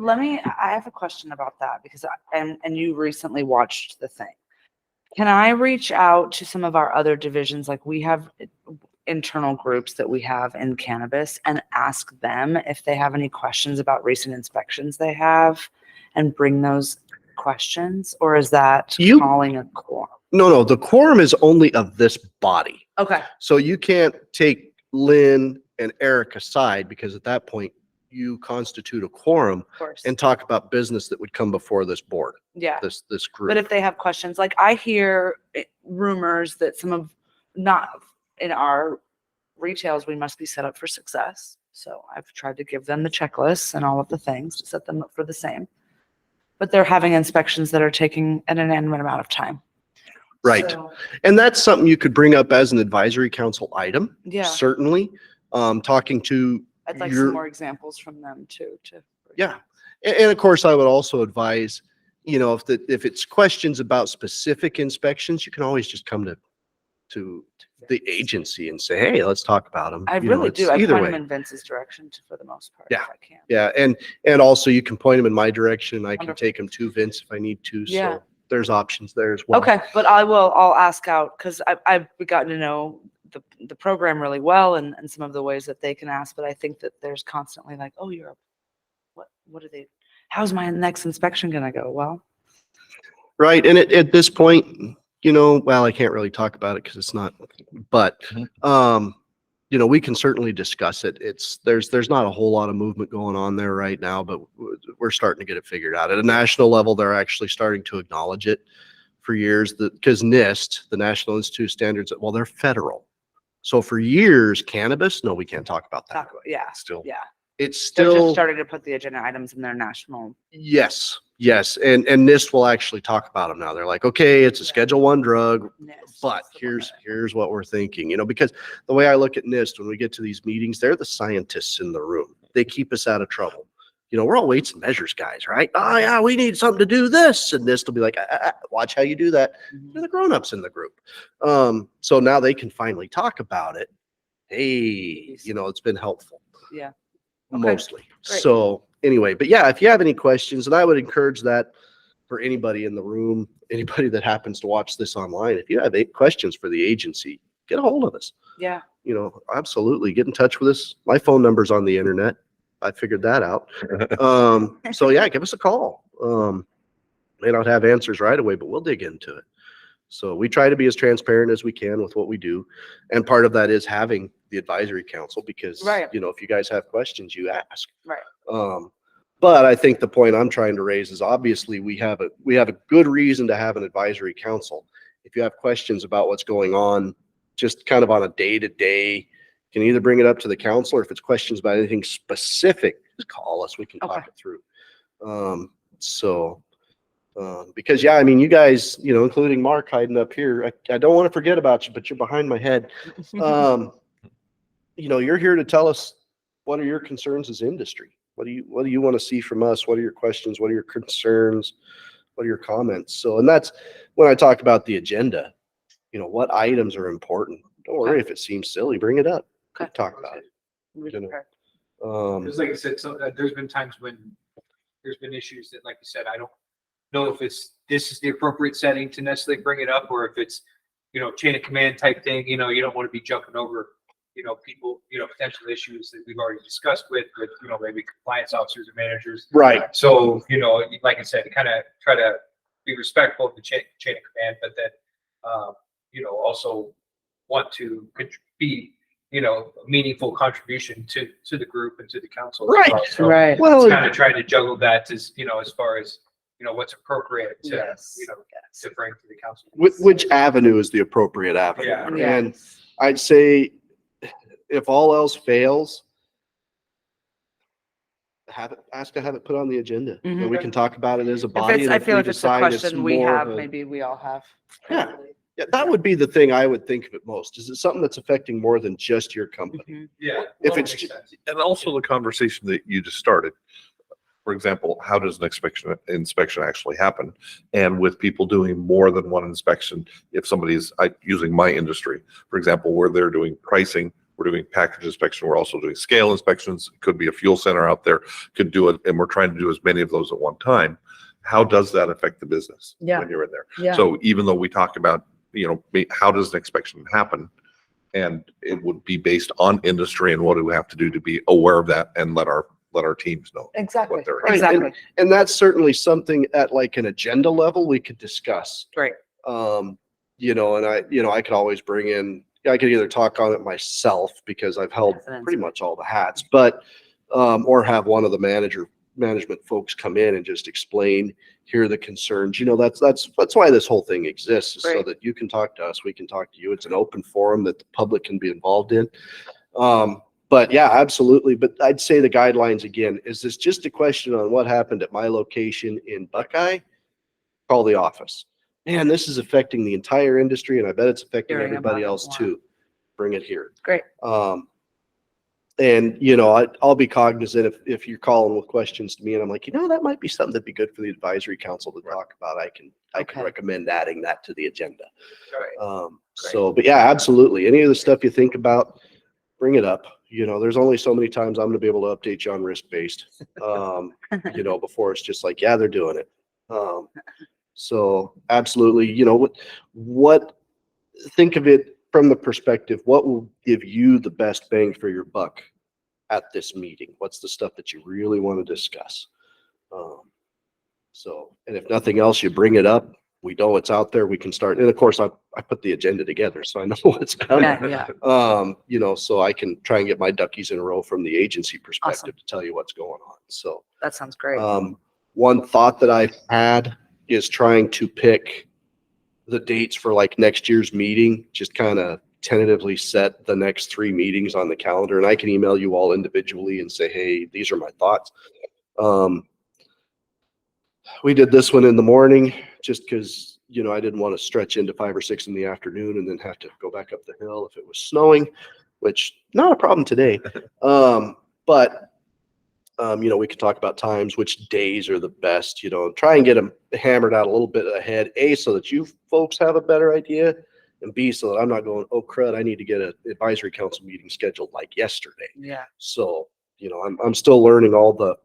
I have a question about that because and you recently watched the thing. Can I reach out to some of our other divisions? Like we have internal groups that we have in cannabis and ask them if they have any questions about recent inspections they have and bring those questions, or is that
You-
calling a quorum?
No, the quorum is only of this body.
Okay.
So you can't take Lynn and Eric aside because at that point you constitute a quorum
Of course.
and talk about business that would come before this board,
Yeah.
this group.
But if they have questions, like I hear rumors that not in our retails, we must be set up for success. So I've tried to give them the checklists and all of the things to set them up for the same. But they're having inspections that are taking an inanimate amount of time.
Right.
So,
And that's something you could bring up as an advisory council item.
yeah,
Certainly. Talking to
I'd like
your-
some more examples from them too.
Yeah. And of course, I would also advise, if it's questions about specific inspections, you can always just come to the agency and say, hey, let's talk about them.
I really do. I
Either
point them
way.
in Vince's direction for the most part.
Yeah.
If I can.
Yeah. And also you can point them in my direction. I can
Wonderful.
take them to Vince if I need to.
Yeah.
So there's options there as well.
Okay, but I'll ask out because I've gotten to know the program really well and some of the ways that they can ask, but I think that there's constantly like, oh, what are they, how's my next inspection gonna go? Well,
Right. And at this point, well, I can't really talk about it because it's not, but, we can certainly discuss it. There's not a whole lot of movement going on there right now, but we're starting to get it figured out. At a national level, they're actually starting to acknowledge it for years because NIST, the National Institute of Standards, well, they're federal. So for years, cannabis, no, we can't talk about that.
yeah,
Still.
yeah.
It's
They're just
still,
starting to put the agenda items in their national.
yes. And NIST will actually talk about them now. They're like, okay, it's a
Yeah.
Schedule I drug,
list.
but
That's the one
here's what we're thinking, because the way I look at NIST, when we get to these meetings, they're the scientists in the room. They keep us out of trouble. We're all weights and measures guys, right? Oh yeah, we need something to do this. And NIST will be like, watch how you do that.
Mhm.
They're the grownups in the group. So now they can finally talk about it. Hey, it's been helpful.
Yeah. Okay.
Mostly.
Great.
So anyway, but yeah, if you have any questions, and I would encourage that for anybody in the room, anybody that happens to watch this online, if you have questions for the agency, get a hold of us.
Yeah.
Absolutely get in touch with us. My phone number's on the internet. I figured that out. So yeah, give us a call. May not have answers right away, but we'll dig into it. So we try to be as transparent as we can with what we do. And part of that is having the advisory council because,
Right.
if you guys have questions, you ask.
Right.
But I think the point I'm trying to raise is obviously we have a good reason to have an advisory council. If you have questions about what's going on, just kind of on a day-to-day, you can either bring it up to the council or if it's questions about anything specific, just call us. We can talk
Okay.
it through. Because yeah, I mean, you guys, including Mark hiding up here, I don't want to forget about you, but you're behind my head. You're here to tell us what are your concerns as industry? What do you want to see from us? What are your questions? What are your concerns? What are your comments? So, and that's when I talk about the agenda, what items are important. Don't worry if it seems silly, bring it up.
Okay.
Talk about it.
We're
You know.
prepared.
Because like I said, there's been times when there's been issues that, like you said, I don't know if this is the appropriate setting to necessarily bring it up, or if it's, chain of command type thing, you don't want to be jumping over, people, potential issues that we've already discussed with, maybe compliance officers or managers.
Right.
So, like I said, kind of try to be respectful of the chain of command, but then, also want to be, a meaningful contribution to the group and to the council. as
Right.
well. So
Right.
Well,
it's kind of trying to juggle that as, as far as, what's appropriate to,
Yes.
to bring to the council.
which avenue is the appropriate avenue?
Yeah.
And
Yes.
I'd say if all else fails, ask to have it put on the agenda and
Mhm.
we can talk about it as a
If
body.
it's,
and
I
if
feel
we
if it's a
decide
question we
more
have,
of a-
maybe we all have.
Yeah. Yeah, that would be the thing I would think of it most. Is it something that's affecting more than just your company?
Mhm.
Yeah.
If
well,
it's
makes
ju-
sense.
And also the conversation that you just started. For example, how does an inspection actually happen? And with people doing more than one inspection, if somebody's using my industry, for example, where they're doing pricing, we're doing package inspection, we're also doing scale inspections, it could be a fuel center out there, could do it, and we're trying to do as many of those at one time. How does that affect the business
Yeah.
when you're in there?
Yeah.
So even though we talk about, how does an inspection happen? And it would be based on industry and what do we have to do to be aware of that and let our teams know.
Exactly.
what they're-
Right,
Exactly.
And that's certainly something at like an agenda level we could discuss.
Great.
And I could always bring in, I could either talk on it myself because I've held
Definitely.
pretty much all the hats, but, or have one of the management folks come in and just explain, here are the concerns. That's why this whole thing exists, is so
Great.
that you can talk to us, we can talk to you. It's an open forum that the public can be involved in. But yeah, absolutely. But I'd say the guidelines again, is this just a question on what happened at my location in Buckeye? Call the office. Man, this is affecting the entire industry and I bet it's affecting
Hearing
everybody
about it
else
more.
too. Bring it here.
Great.
And, I'll be cognizant if you're calling with questions to me and I'm like, that might be something that'd be good for the advisory council to talk about. I can
Okay.
recommend adding that to the agenda.
Right.
But yeah, absolutely. Any of the stuff you think about, bring it up. There's only so many times I'm gonna be able to update you on risk-based, before it's just like, yeah, they're doing it. So absolutely, what, think of it from the perspective, what will give you the best bang for your buck at this meeting? What's the stuff that you really want to discuss? And if nothing else, you bring it up. We know it's out there. We can start. And of course, I put the agenda together, so I know what's coming.
Yeah.
So I can try and get my duckies in a row from the agency perspective to tell you what's going on. So
That sounds great.
one thought that I've had is trying to pick the dates for like next year's meeting, just kind of tentatively set the next 3 meetings on the calendar. And I can email you all individually and say, hey, these are my thoughts. We did this one in the morning just because, I didn't want to stretch into 5 or 6 in the afternoon and then have to go back up the hill if it was snowing, which not a problem today. But we could talk about times, which days are the best, try and get them hammered out a little bit ahead, A, so that you folks have a better idea, and B, so that I'm not going, oh crud, I need to get an advisory council meeting scheduled like yesterday.
Yeah.
So, I'm still learning all the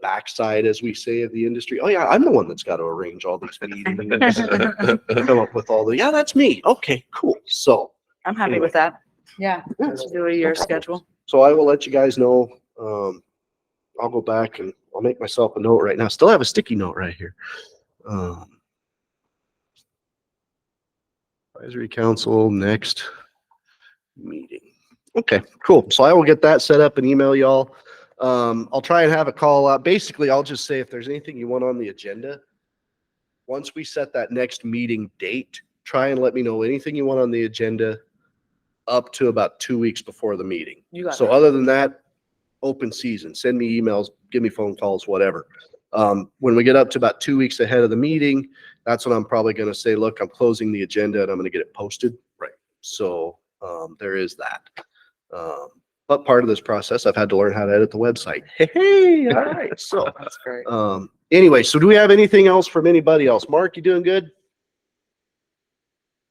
backside, as we say, of the industry. Oh yeah, I'm the one that's got to arrange all these meetings, come up with all yeah, that's me. Okay, cool. So
I'm happy
Anyway.
with that. Yeah.
Yeah,
Let's do a year schedule.
So I will let you guys know. I'll go back and I'll make myself a note right now. Still have a sticky note right here. Advisory council next meeting. Okay, cool. So I will get that set up and email y'all. I'll try and have a call out. Basically, I'll just say if there's anything you want on the agenda, once we set that next meeting date, try and let me know anything you want on the agenda up to about 2 weeks before the meeting.
You got
So
it.
other than that, open season, send me emails, give me phone calls, whatever. When we get up to about 2 weeks ahead of the meeting, that's when I'm probably going to say, look, I'm closing the agenda and I'm going to get it posted.
Right.
So there is that. But part of this process, I've had to learn how to edit the website. Hey, all right. So
That's great.
anyway, so do we have anything else from anybody else? Mark, you doing good?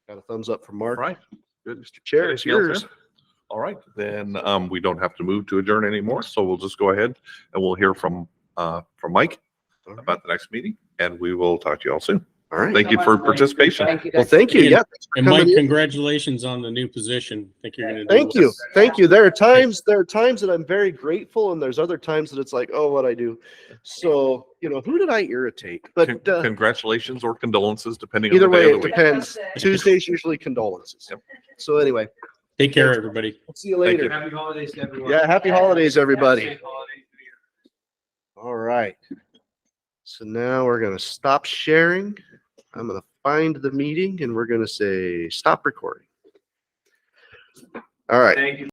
Got a thumbs up from
All
Mark.
right. Good.
Mr. Chair, it's
Anything else,
yours.
Ed? All right, then we don't have to move to adjourn anymore. So we'll just go ahead and we'll hear from Mike about the next meeting, and we will talk to you all soon.
All right.
Thank you for participation.
Thank you
Well,
guys.
thank you.
And-
Yeah. thanks for
And Mike,
coming in.
congratulations on the new position. I think you're going to do
Thank you.
well.
Thank you. There are times that I'm very grateful, and there's other times that it's like, oh, what I do. So, who did I irritate? But
Congratulations or condolences, depending
either
on the day
way,
of
it
the week.
depends. Tuesday's usually condolences.
Yep.
So anyway,
Take care, everybody.
see you
Thank
later.
you.
Happy holidays to everyone.
Yeah, happy holidays, everybody.
Safe holidays to you.
All right. So now we're going to stop sharing. I'm going to find the meeting and we're going to say stop recording. All right.
Thank you.